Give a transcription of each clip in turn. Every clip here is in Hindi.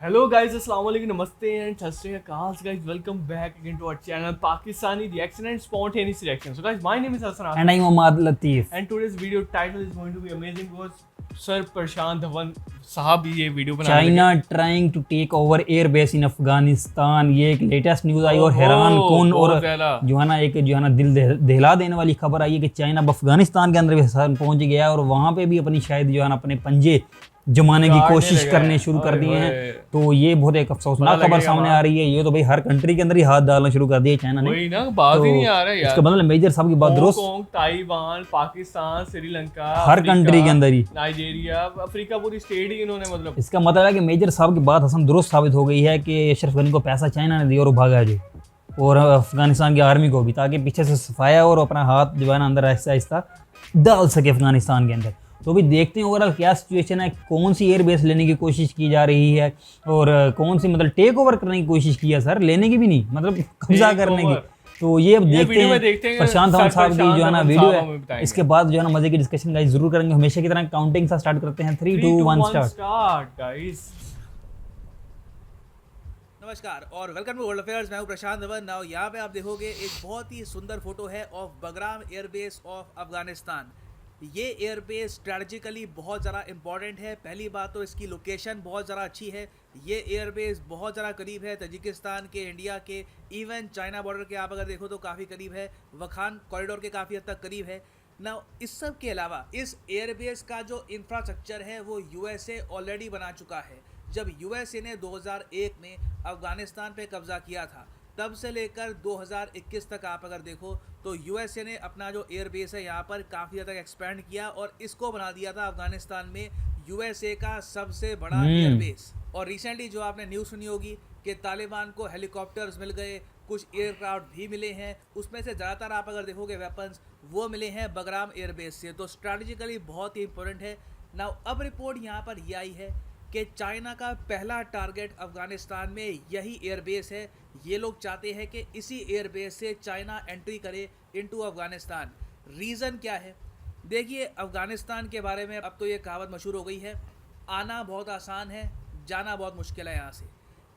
हेलो गाइस, अस्सलाम वालेकुम, नमस्ते and Sat Shri Akal guys. Welcome back again to our channel Pakistani reaction and spontaneous reaction. So guys, my name is Hasan And Asif I'm Omad Latif. And today's video title is going to be amazing because sir Prashant Dhawan साहब ये वीडियो बनाने लगे। China trying to take over air base in Afghanistan, ये एक लेटेस्ट न्यूज़ आई और हैरान कौन और बहुत ज़्यादा। जो है ना एक जो है ना दिल दहला देने वाली खबर आई है कि चाइना अब अफगानिस्तान के अंदर भी पहुंच गया है और वहां पे भी अपनी शायद जो है ना अपने पंजे जमाने की गाड़ने कोशिश लगा करने है। शुरू कर ओए दिए हैं। होए। तो ये बहुत एक अफसोसनाक पता खबर लगेगा सामने वहाँ। आ रही है। ये तो भाई हर कंट्री के अंदर ही हाथ डालना शुरू कर दिया चाइना ने। वही ना, बात ही नहीं आ रहा है इसका यार। मतलब मेजर साहब की बात दुरुस्त, हांगकांग, ताइवान, पाकिस्तान, श्रीलंका, हर अफ्रीका, कंट्री के अंदर ही। नाइजीरिया, अफ्रीका, पूरी स्टेट ही इन्होंने मतलब इसका मतलब है कि मेजर साहब की बात हसन दुरुस्त साबित हो गई है कि अशरफ गनी को पैसा चाइना ने दिया और वो भागा जो, और अफगानिस्तान की आर्मी को भी, ताकि पीछे से सफाया और अपना हाथ जो है ना अंदर आहिस्ता आहिस्ता डाल सके अफगानिस्तान के अंदर। तो भी देखते हैं ओवरऑल क्या सिचुएशन है, कौन सी एयर बेस लेने की कोशिश की जा रही है और कौन सी मतलब टेक ओवर करने की कोशिश की है सर, लेने की भी नहीं, मतलब कब्जा करने की। तो ये अब वीडियो में देखते हैं हैं प्रशांत धवन साहब की जो है ना वीडियो है। है। इसके बाद जो है ना मजे की डिस्कशन गाइस जरूर करेंगे, हमेशा की तरह काउंटिंग से स्टार्ट करते हैं। 3 2 1 स्टार्ट। गाइस। नमस्कार और वेलकम टू वर्ल्ड अफेयर्स। मैं हूं प्रशांत धवन। नाउ यहाँ पे आप देखोगे एक बहुत ही सुंदर फोटो है of Bagram airbase of Afghanistan. ये एयरबेस स्ट्रेटजिकली बहुत ज़्यादा इंपॉर्टेंट है। पहली बात तो इसकी लोकेशन बहुत ज़्यादा अच्छी है। ये एयरबेस बहुत ज़्यादा करीब है तजिकिस्तान के, इंडिया के, इवन चाइना बॉर्डर के आप अगर देखो तो काफ़ी करीब है। वखान कॉरिडोर के काफ़ी हद तक करीब है ना। इस सब के अलावा इस एयरबेस का जो इंफ्रास्ट्रक्चर है वो यूएसए ऑलरेडी बना चुका है। जब यूएसए ने 2001 में अफगानिस्तान पे कब्जा किया था, तब से लेकर 2021 तक आप अगर देखो तो यूएसए ने अपना जो एयरबेस है यहाँ पर काफ़ी ज़्यादा एक्सपेंड किया और इसको बना दिया था अफगानिस्तान में यूएसए का सबसे बड़ा एयरबेस। और रिसेंटली जो आपने न्यूज़ सुनी होगी कि तालिबान को हेलीकॉप्टर्स मिल गए, कुछ एयरक्राफ्ट भी मिले हैं, उसमें से ज़्यादातर आप अगर देखोगे वेपन्स वो मिले हैं बगराम एयरबेस से। तो स्ट्रैटेजिकली बहुत ही इंपॉर्टेंट है ना। अब रिपोर्ट यहाँ पर ये आई है कि चाइना का पहला टारगेट अफगानिस्तान में यही एयरबेस है। ये लोग चाहते हैं कि इसी एयरबेस से चाइना एंट्री करे इनटू अफगानिस्तान। रीज़न क्या है? देखिए, अफगानिस्तान के बारे में अब तो ये कहावत मशहूर हो गई है, आना बहुत आसान है, जाना बहुत मुश्किल है यहाँ से।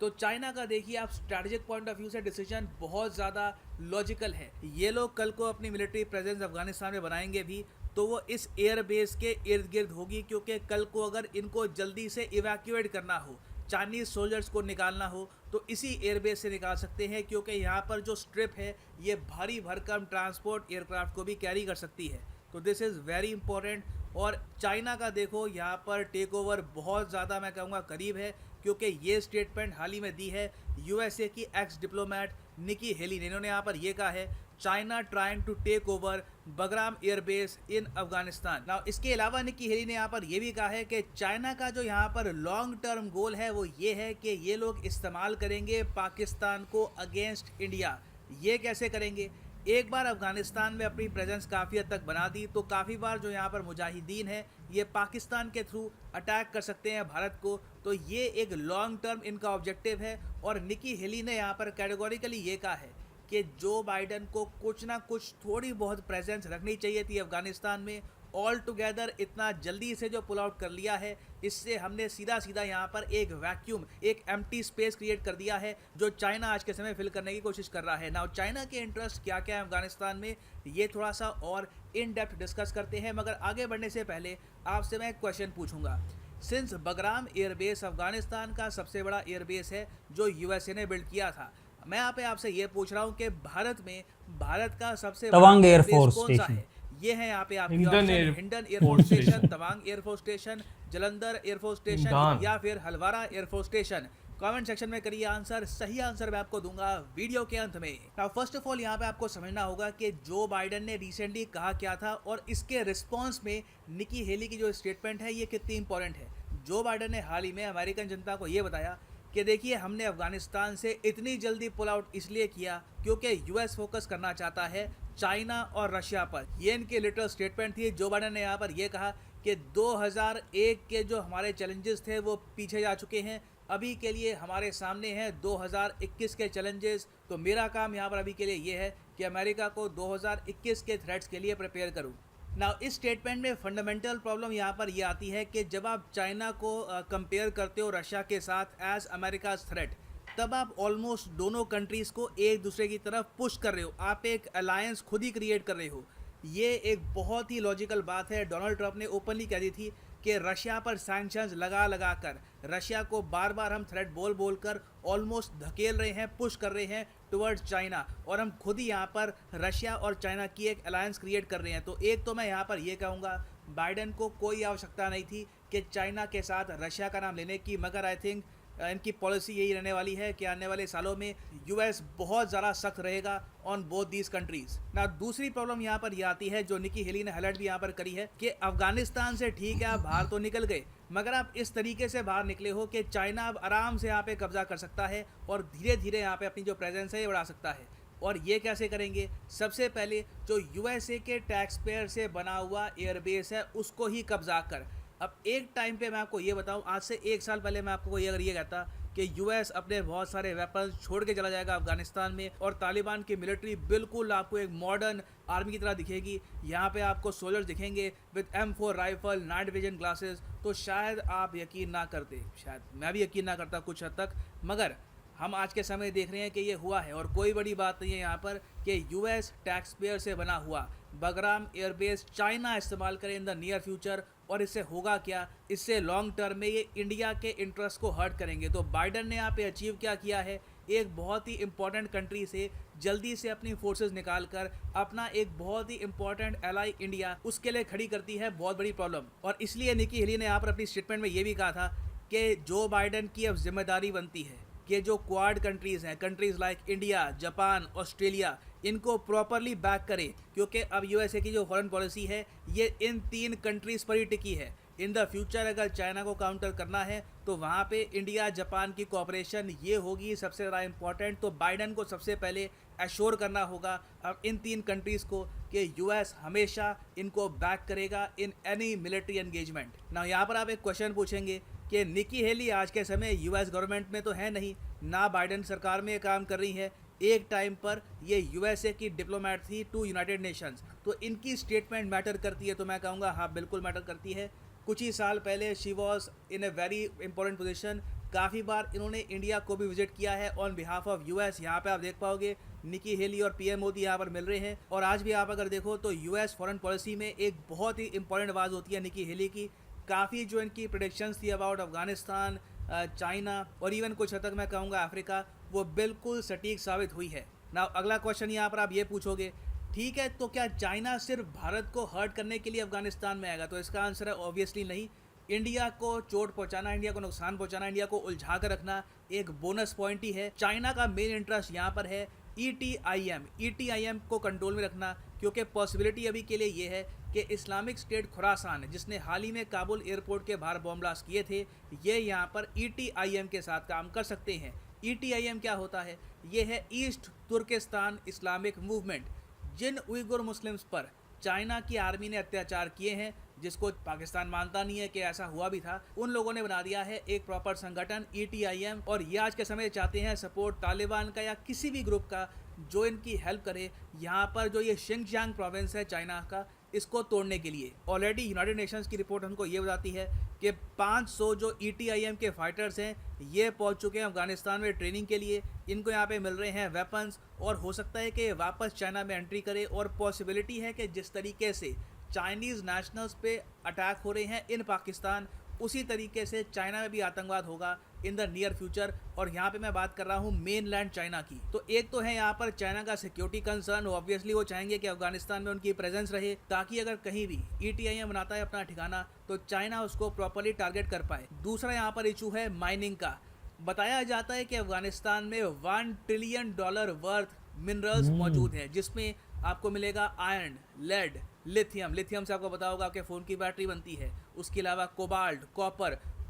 तो चाइना का देखिए आप स्ट्रैटेजिक पॉइंट ऑफ व्यू से डिसीजन बहुत ज़्यादा लॉजिकल है। ये लोग कल को अपनी मिलिट्री प्रेजेंस अफगानिस्तान में बनाएंगे भी तो वो इस एयरबेस के इर्द गिर्द होगी, क्योंकि कल को अगर इनको जल्दी से इवैक्यूएट करना हो, चाइनीज़ सोल्जर्स को निकालना हो, तो इसी एयरबेस से निकाल सकते हैं, क्योंकि यहाँ पर जो स्ट्रिप है ये भारी भरकम ट्रांसपोर्ट एयरक्राफ्ट को भी कैरी कर सकती है। तो दिस इज़ वेरी इंपॉर्टेंट। और चाइना का देखो यहाँ पर टेक ओवर बहुत ज़्यादा मैं कहूँगा करीब है, क्योंकि ये स्टेटमेंट हाल ही में दी है यूएसए की एक्स डिप्लोमेट निकी हेली ने। इन्होंने यहाँ पर ये कहा है, China trying to take over Bagram airbase in Afghanistan. Now इसके अलावा निकी हेली ने यहाँ पर यह भी कहा है कि चाइना का जो यहाँ पर लॉन्ग टर्म गोल है वो ये है कि ये लोग इस्तेमाल करेंगे पाकिस्तान को अगेंस्ट इंडिया। ये कैसे करेंगे? एक बार अफगानिस्तान में अपनी प्रेजेंस काफ़ी हद तक बना दी तो काफ़ी बार जो यहाँ पर मुजाहिदीन है ये पाकिस्तान के थ्रू अटैक कर सकते हैं भारत को। तो ये एक लॉन्ग टर्म इनका ऑब्जेक्टिव है। और निकी हेली ने यहाँ पर कैटेगोरिकली ये कहा है कि जो बाइडन को कुछ ना कुछ थोड़ी बहुत प्रेजेंस रखनी चाहिए थी अफगानिस्तान में। ऑल टुगेदर इतना जल्दी से जो पुल आउट कर लिया है, इससे हमने सीधा सीधा यहाँ पर एक वैक्यूम, एक एम्प्टी स्पेस क्रिएट कर दिया है जो चाइना आज के समय फिल करने की कोशिश कर रहा है। नाउ चाइना के इंटरेस्ट क्या क्या है अफगानिस्तान में, ये थोड़ा सा और इन डेप्थ डिस्कस करते हैं, मगर आगे बढ़ने से पहले आपसे मैं एक क्वेश्चन पूछूंगा। सिंस बगराम एयरबेस अफगानिस्तान का सबसे बड़ा एयरबेस है जो यूएसए ने बिल्ड किया था, मैं यहाँ पे आपसे ये पूछ रहा हूँ कि भारत में भारत का सबसे तवांग बड़ा एयरफोर्स कौन सा स्टेशन। है? ये है यहाँ पे आपकी Hindon option, Hindon air force station, Tawang air force station, Jalandhar air force station Hindon. या फिर Halwara air force station. Comment section में करिए आंसर। सही आंसर मैं आपको दूंगा वीडियो के अंत में। नाउ फर्स्ट ऑफ ऑल यहाँ पे आपको समझना होगा कि जो बाइडन ने रिसेंटली कहा क्या था और इसके रिस्पॉन्स में निकी हेली की जो स्टेटमेंट है ये कितनी इंपॉर्टेंट है। जो बाइडन ने हाल ही में अमेरिकन जनता को ये बताया कि देखिए हमने अफगानिस्तान से इतनी जल्दी पुल आउट इसलिए किया क्योंकि यूएस फोकस करना चाहता है चाइना और रशिया पर। ये इनकी लिटरल स्टेटमेंट थी। जो बाइडन ने यहाँ पर यह कहा कि 2001 के जो हमारे चैलेंजेस थे वो पीछे जा चुके हैं, अभी के लिए हमारे सामने हैं 2021 के चैलेंजेस। तो मेरा काम यहाँ पर अभी के लिए ये है कि अमेरिका को 2021 के थ्रेट्स के लिए प्रिपेयर करूँ। ना इस स्टेटमेंट में फंडामेंटल प्रॉब्लम यहाँ पर ये आती है कि जब आप चाइना को कंपेयर करते हो रशिया के साथ एज अमेरिका थ्रेट, तब आप ऑलमोस्ट दोनों कंट्रीज़ को एक दूसरे की तरफ पुश कर रहे हो, आप एक अलायंस खुद ही क्रिएट कर रहे हो। ये एक बहुत ही लॉजिकल बात है। डोनाल्ड ट्रंप ने ओपनली कह दी थी कि रशिया पर सैंक्शंस लगा कर रशिया को बार बार हम थ्रेट बोल कर ऑलमोस्ट धकेल रहे हैं, पुश कर रहे हैं टुवर्ड्स चाइना, और हम खुद ही यहाँ पर रशिया और चाइना की एक अलायंस क्रिएट कर रहे हैं। तो एक तो मैं यहाँ पर ये कहूँगा, बाइडेन को कोई आवश्यकता नहीं थी कि चाइना के साथ रशिया का नाम लेने की, मगर आई थिंक इनकी पॉलिसी यही रहने वाली है कि आने वाले सालों में यूएस बहुत ज़्यादा सख्त रहेगा ऑन बोथ दीज कंट्रीज। ना दूसरी प्रॉब्लम यहाँ पर यह आती है जो निकी हेली ने हाईलाइट भी यहाँ पर करी है कि अफगानिस्तान से ठीक है आप बाहर तो निकल गए, मगर आप इस तरीके से बाहर निकले हो कि चाइना अब आराम से यहाँ पे कब्जा कर सकता है और धीरे धीरे यहाँ पे अपनी जो प्रेजेंस है ये बढ़ा सकता है। और ये कैसे करेंगे? सबसे पहले जो यूएसए के टैक्स पेयर से बना हुआ एयरबेस है उसको ही कब्जा कर। अब एक टाइम पे मैं आपको ये बताऊं, आज से 1 साल पहले मैं आपको अगर ये कहता कि यूएस अपने बहुत सारे वेपन्स छोड़ के चला जाएगा अफगानिस्तान में और तालिबान की मिलिट्री बिल्कुल आपको एक मॉडर्न आर्मी की तरह दिखेगी, यहाँ पे आपको सोल्जर्स दिखेंगे with M4 rifle, night vision glasses, तो शायद आप यकीन ना करते, शायद मैं भी यकीन ना करता कुछ हद तक। मगर हम आज के समय देख रहे हैं कि ये हुआ है और कोई बड़ी बात नहीं है यहाँ पर कि यूएस टैक्स पेयर से बना हुआ बगराम एयरबेस चाइना इस्तेमाल करें इन द नियर फ्यूचर। और इससे होगा क्या? इससे लॉन्ग टर्म में ये इंडिया के इंटरेस्ट को हर्ट करेंगे। तो बाइडन ने यहाँ पे अचीव क्या किया है? एक बहुत ही इंपॉर्टेंट कंट्री से जल्दी से अपनी फोर्सेस निकाल कर अपना एक बहुत ही इंपॉर्टेंट एलाई इंडिया उसके लिए खड़ी करती है बहुत बड़ी प्रॉब्लम। और इसलिए निकी हेली ने यहाँ पर अपनी स्टेटमेंट में ये भी कहा था कि जो बाइडन की अब जिम्मेदारी बनती है कि जो क्वाड कंट्रीज़ हैं, countries like India, Japan, Australia, इनको प्रॉपरली बैक करें, क्योंकि अब यूएसए की जो फॉरेन पॉलिसी है ये इन 3 कंट्रीज़ पर ही टिकी है। इन द फ्यूचर अगर चाइना को काउंटर करना है तो वहाँ पे इंडिया जापान की कोऑपरेशन ये होगी सबसे ज़्यादा इम्पॉर्टेंट। तो बाइडन को सबसे पहले एश्योर करना होगा अब इन 3 कंट्रीज़ को कि यूएस हमेशा इनको बैक करेगा इन एनी मिलिट्री एंगेजमेंट। ना यहाँ पर आप एक क्वेश्चन पूछेंगे कि निकी हेली आज के समय यूएस गवर्नमेंट में तो है नहीं, ना बाइडन सरकार में काम कर रही है, एक टाइम पर ये यूएसए की डिप्लोमेट थी टू यूनाइटेड नेशंस, तो इनकी स्टेटमेंट मैटर करती है? तो मैं कहूँगा हाँ बिल्कुल मैटर करती है। कुछ ही साल पहले she was in a very important position, काफ़ी बार इन्होंने इंडिया को भी विजिट किया है ऑन बिहाफ ऑफ यूएस। यहाँ पे आप देख पाओगे निकी हेली और पीएम मोदी यहाँ पर मिल रहे हैं। और आज भी आप अगर देखो तो यूएस फॉरेन पॉलिसी में एक बहुत ही इंपॉर्टेंट आवाज़ होती है निकी हेली की। काफ़ी जो इनकी प्रेडिक्शंस थी अबाउट अफगानिस्तान, चाइना और इवन कुछ हद तक मैं कहूँगा अफ्रीका, वो बिल्कुल सटीक साबित हुई है। ना अगला क्वेश्चन यहाँ पर आप ये पूछोगे, ठीक है तो क्या चाइना सिर्फ भारत को हर्ट करने के लिए अफगानिस्तान में आएगा? तो इसका आंसर है ऑब्वियसली नहीं। इंडिया को चोट पहुंचाना, इंडिया को नुकसान पहुंचाना, इंडिया को उलझा कर रखना एक बोनस पॉइंट ही है। चाइना का मेन इंटरेस्ट यहाँ पर है ETIM को कंट्रोल में रखना, क्योंकि पॉसिबिलिटी अभी के लिए ये है कि इस्लामिक स्टेट खुरासान, जिसने हाल ही में काबुल एयरपोर्ट के बाहर बॉम्ब ब्लास्ट किए थे, ये यहाँ पर ETIM के साथ काम कर सकते हैं। ETIM क्या होता है? ये है ईस्ट तुर्किस्तान इस्लामिक मूवमेंट। जिन उइगुर मुस्लिम्स पर चाइना की आर्मी ने अत्याचार किए हैं, जिसको पाकिस्तान मानता नहीं है कि ऐसा हुआ भी था, उन लोगों ने बना दिया है एक प्रॉपर संगठन ETIM। और ये आज के समय चाहते हैं सपोर्ट तालिबान का या किसी भी ग्रुप का जो इनकी हेल्प करे यहाँ पर जो ये शिंगजियांग प्रोविंस है चाइना का, इसको तोड़ने के लिए। ऑलरेडी यूनाइटेड नेशंस की रिपोर्ट हमको ये बताती है कि 500 जो ETIM के फाइटर्स हैं ये पहुंच चुके हैं अफगानिस्तान में ट्रेनिंग के लिए। इनको यहाँ पे मिल रहे हैं वेपन्स और हो सकता है कि वापस चाइना में एंट्री करे। और पॉसिबिलिटी है कि जिस तरीके से चाइनीज़ नेशनल्स पे अटैक हो रहे हैं इन पाकिस्तान, उसी तरीके से चाइना में भी आतंकवाद होगा इन द नियर फ्यूचर। और यहाँ पे मैं बात कर रहा हूँ मेन लैंड चाइना की। तो एक तो है यहाँ पर चाइना का सिक्योरिटी कंसर्न, ऑब्वियसली वो चाहेंगे कि अफगानिस्तान में उनकी प्रेजेंस रहे, ताकि अगर कहीं भी ETIM बनाता है अपना ठिकाना तो चाइना उसको प्रॉपरली टारगेट कर पाए। दूसरा यहाँ पर इशू है माइनिंग का। बताया जाता है कि अफगानिस्तान में $1 ट्रिलियन वर्थ मिनरल्स मौजूद हैं, जिसमें आपको मिलेगा आयरन, लेड, लिथियम से आपको पता होगा आपके फ़ोन की बैटरी बनती है। उसके अलावा कोबाल्ट,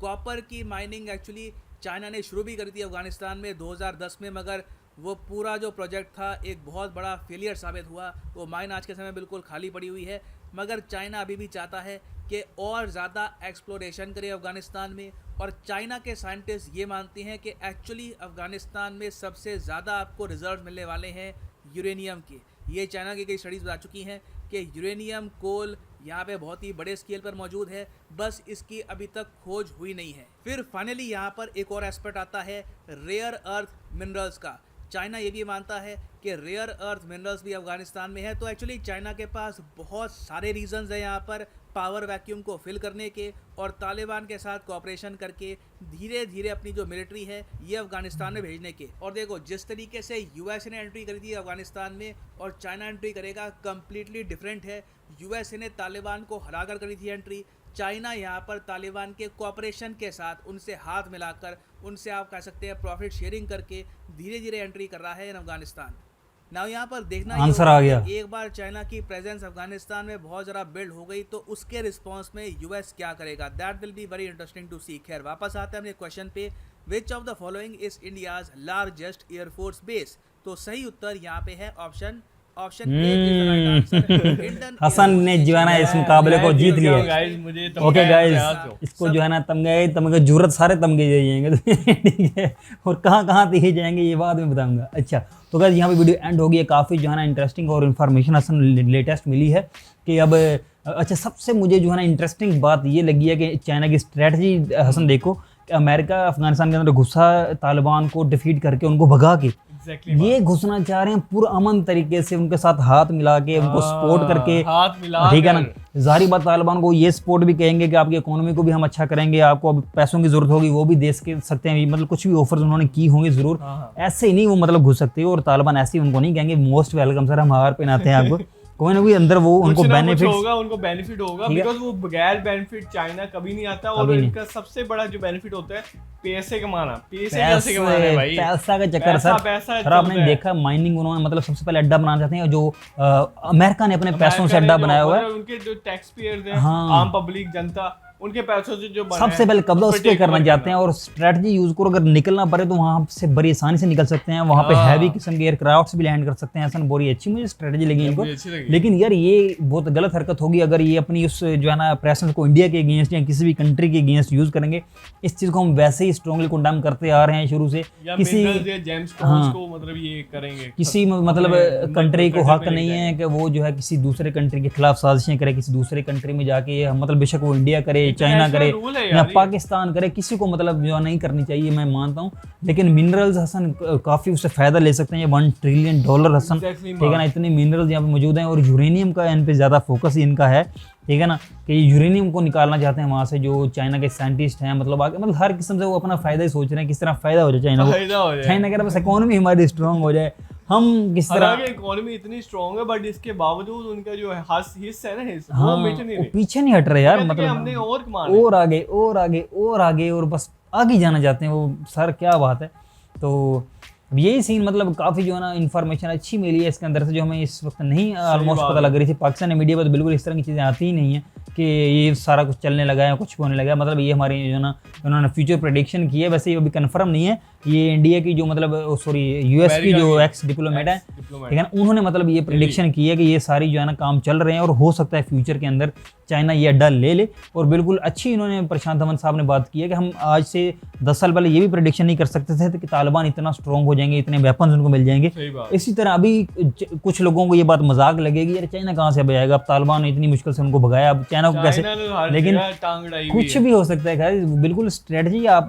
कॉपर की माइनिंग एक्चुअली चाइना ने शुरू भी करी थी अफगानिस्तान में 2010 में, मगर वो पूरा जो प्रोजेक्ट था एक बहुत बड़ा फेलियर साबित हुआ। वो माइन आज के समय बिल्कुल खाली पड़ी हुई है। मगर चाइना अभी भी चाहता है कि और ज़्यादा एक्सप्लोरेशन करे अफगानिस्तान में। और चाइना के साइंटिस्ट ये मानते हैं कि एक्चुअली अफगानिस्तान में सबसे ज़्यादा आपको रिजल्ट मिलने वाले हैं यूरेनियम के। ये चाइना की कई स्टडीज़ बता चुकी हैं कि यूरेनियम, कोल यहाँ पे बहुत ही बड़े स्केल पर मौजूद है, बस इसकी अभी तक खोज हुई नहीं है। फिर फाइनली यहाँ पर एक और एस्पेक्ट आता है रेयर अर्थ मिनरल्स का। चाइना ये भी मानता है कि रेयर अर्थ मिनरल्स भी अफगानिस्तान में है। तो एक्चुअली चाइना के पास बहुत सारे रीजंस हैं यहाँ पर पावर वैक्यूम को फिल करने के और तालिबान के साथ कोऑपरेशन करके धीरे धीरे अपनी जो मिलिट्री है ये अफगानिस्तान में भेजने के। और देखो जिस तरीके से यूएसए ने एंट्री करी थी अफगानिस्तान में और चाइना एंट्री करेगा कम्प्लीटली डिफरेंट है। यूएसए ने तालिबान को हराकर करी थी एंट्री, चाइना यहाँ पर तालिबान के कोऑपरेशन के साथ उनसे हाथ मिलाकर, उनसे आप कह सकते हैं प्रॉफिट शेयरिंग करके धीरे धीरे एंट्री कर रहा है इन अफगानिस्तान। नाउ यहाँ पर देखना आंसर आ गया। एक बार चाइना की प्रेजेंस अफगानिस्तान में बहुत ज़्यादा बिल्ड हो गई तो उसके रिस्पॉन्स में यूएस क्या करेगा, that will be very interesting to see. खैर वापस आते हैं अपने क्वेश्चन पे, which of the following is India's largest air force base. तो सही उत्तर यहाँ पे है ऑप्शन हसन ने जो है ना इस मुकाबले को जीत लिया। ओके गाइस, इसको जो है ना तमगे जरूरत सारे तमगे जाएंगे ठीक है, और कहाँ कहाँ दिए जाएंगे ये बाद में बताऊंगा। अच्छा तो गाइस यहाँ पे वीडियो एंड हो गई है, काफ़ी जो है ना इंटरेस्टिंग और इन्फॉर्मेशन हसन लेटेस्ट मिली है कि अब अच्छा सबसे मुझे जो है ना इंटरेस्टिंग बात ये लगी है कि चाइना की स्ट्रेटजी हसन देखो कि अमेरिका अफगानिस्तान के अंदर घुसा तालिबान को डिफीट करके उनको भगा के ये घुसना चाह रहे हैं पूरा अमन तरीके से, उनके साथ हाथ मिला के उनको सपोर्ट करके, हाथ मिला ठीक है ना। जाहिर बात तालिबान को ये सपोर्ट भी कहेंगे कि आपकी इकोनॉमी को भी हम अच्छा करेंगे, आपको अब पैसों की जरूरत होगी वो भी दे सकते हैं, मतलब कुछ भी ऑफर्स उन्होंने की होंगी जरूर। ऐसे ही नहीं वो मतलब घुस सकते हो, और तालिबान ऐसे ही उनको नहीं कहेंगे मोस्ट वेलकम सर हम हार पहनाते हैं आपको कोई ना कोई अंदर वो उनको बेनिफिट होगा बिकॉज वो बगैर बेनिफिट चाइना कभी नहीं आता। और इनका सबसे बड़ा जो बेनिफिट होता है पैसे कमाना, पैसे कमाना भाई, पैसा का चक्कर सर आपने देखा माइनिंग उन्होंने मतलब सबसे पहले अड्डा बनाना चाहते हैं, जो अमेरिका ने अपने पैसों से अड्डा बनाया हुआ है, उनके जो टैक्स पेयर्स हैं, आम पब्लिक जनता, उनके पैसों से जो सबसे पहले कब्जा उस पे करना चाहते हैं। और स्ट्रेटजी यूज करो, अगर निकलना पड़े तो वहां से बड़ी आसानी से निकल सकते हैं, वहां पे हैवी किस्म के एयरक्राफ्ट्स भी लैंड कर सकते हैं। ऐसा बड़ी अच्छी मुझे स्ट्रेटजी लगी इनको, लेकिन यार ये बहुत गलत हरकत होगी अगर ये अपनी उस जो है ना प्रेजेंस को इंडिया के अगेंस्ट या किसी भी कंट्री के अगेंस्ट यूज करेंगे। इस चीज को हम वैसे ही स्ट्रांगली कंडेम करते आ रहे हैं शुरू से, किसी मतलब ये करेंगे किसी मतलब कंट्री को हक नहीं है कि वो जो है किसी दूसरे कंट्री के खिलाफ साजिशें करे, किसी दूसरे कंट्री में जाके मतलब बेशक वो इंडिया करे, चाइना करे या पाकिस्तान करे, किसी को मतलब जो नहीं करनी चाहिए, मैं मानता हूँ। लेकिन मिनरल्स हसन काफी उससे फायदा ले सकते हैं, $1 ट्रिलियन हसन, ठीक है ना। इतने मिनरल्स यहाँ पे मौजूद हैं और यूरेनियम का इन पे ज्यादा फोकस इनका है, ठीक है ना, कि यूरेनियम को निकालना चाहते हैं वहाँ से जो चाइना के साइंटिस्ट हैं, मतलब आगे मतलब हर किस्म से वो अपना फायदा ही सोच रहे हैं, किस तरह फायदा हो जाए चाइना को, चाइना कह रहा बस इकोनॉमी हमारी स्ट्रॉन्ग हो जाए, हम किस तरह इकोनॉमी इतनी स्ट्रॉन्ग है, बट इसके बावजूद उनका जो हिस्सा है ना वो पीछे नहीं हट रहे यार, मतलब हमने और आगे और आगे और आगे और बस आगे जाना चाहते हैं वो सर, क्या बात है। तो यही सीन मतलब काफ़ी जो है ना इन्फॉर्मेशन अच्छी मिली है इसके अंदर से, जो हमें इस वक्त नहीं ऑलमोस्ट पता लग रही थी। पाकिस्तान मीडिया पर तो बिल्कुल इस तरह की चीज़ें आती ही नहीं है कि ये सारा कुछ चलने लगा है, कुछ होने लगा है, मतलब ये हमारी जो ना उन्होंने फ्यूचर प्रेडिक्शन की है, वैसे ये अभी कंफर्म नहीं है। ये इंडिया की जो मतलब सॉरी यूएस की जो एक्स डिप्लोमेट है, ठीक है ना, उन्होंने मतलब ये प्रेडिक्शन की है कि ये सारी जो है ना काम चल रहे हैं और हो सकता है फ्यूचर के अंदर चाइना ये अड्डा ले ले। और बिल्कुल अच्छी इन्होंने प्रशांत धवन साहब ने बात की है कि हम आज से 10 साल पहले ये भी प्रेडिक्शन नहीं कर सकते थे कि तालिबान इतना स्ट्रॉन्ग हो जाएंगे, इतने वेपन्स उनको मिल जाएंगे। इसी तरह अभी कुछ लोगों को ये बात मजाक लगेगी, यार चाइना कहाँ से आएगा, अब तालिबान ने इतनी मुश्किल से उनको भगाया, अब चाइना को कैसे, लेकिन कुछ भी हो सकता है। खैर बिल्कुल स्ट्रेटजी आप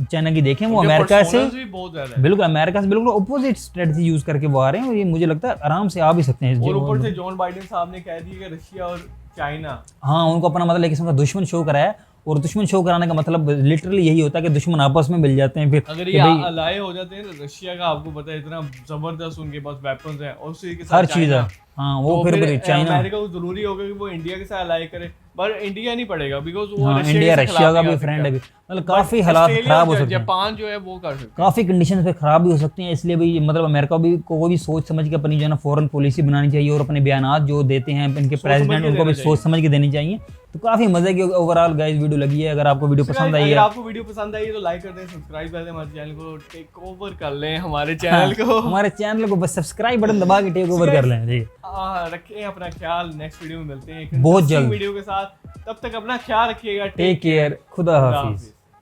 चाइना की देखें, वो अमेरिका से बिल्कुल अमेरिका से बिल्कुल अपोजिट स्ट्रेटजी यूज करके वो आ रहे हैं, और ये मुझे लगता है आराम से आ भी सकते हैं। और ऊपर से जॉन बाइडेन साहब ने कह दिया कि रशिया और चाइना, हाँ उनको अपना मतलब एक किस्म का दुश्मन शो कराया, और दुश्मन शो कराने का मतलब लिटरली यही होता है कि दुश्मन आपस में मिल जाते हैं। फिर अगर ये अलाय हो जाते हैं तो रशिया का आपको पता है इतना जबरदस्त उनके पास वेपन्स हैं और उसी के साथ हर चीज है, हाँ वो तो फिर चाइना अमेरिका को जरूरी होगा कि वो इंडिया के साथ अलाय करे, पर इंडिया नहीं पड़ेगा बिकॉज वो इंडिया रशिया का भी फ्रेंड है, मतलब काफी हालात खराब हो सकते हैं। जापान जो है वो कर सकते हैं, काफी कंडीशंस पे खराब भी हो सकती हैं, इसलिए भी मतलब अमेरिका को भी सोच समझ के अपनी जो है ना फॉरेन पॉलिसी बनानी चाहिए, और अपने बयानात जो देते हैं इनके प्रेसिडेंट उनको भी सोच समझ के देनी चाहिए। तो काफी मजे की ओवरऑल गाइस वीडियो लगी है। अगर आपको वीडियो पसंद आई है, आपको वीडियो पसंद आई है तो लाइक कर दें, सब्सक्राइब कर दें, हमारे चैनल को टेक ओवर कर लें, हमारे चैनल को हमारे चैनल को बस सब्सक्राइब बटन दबा के टेक ओवर कर लें। ठीक है, रखें अपना ख्याल, नेक्स्ट वीडियो में मिलते हैं बहुत जल्द वीडियो के साथ, तब तक अपना ख्याल रखिएगा, टेक केयर, खुदा हाफिज।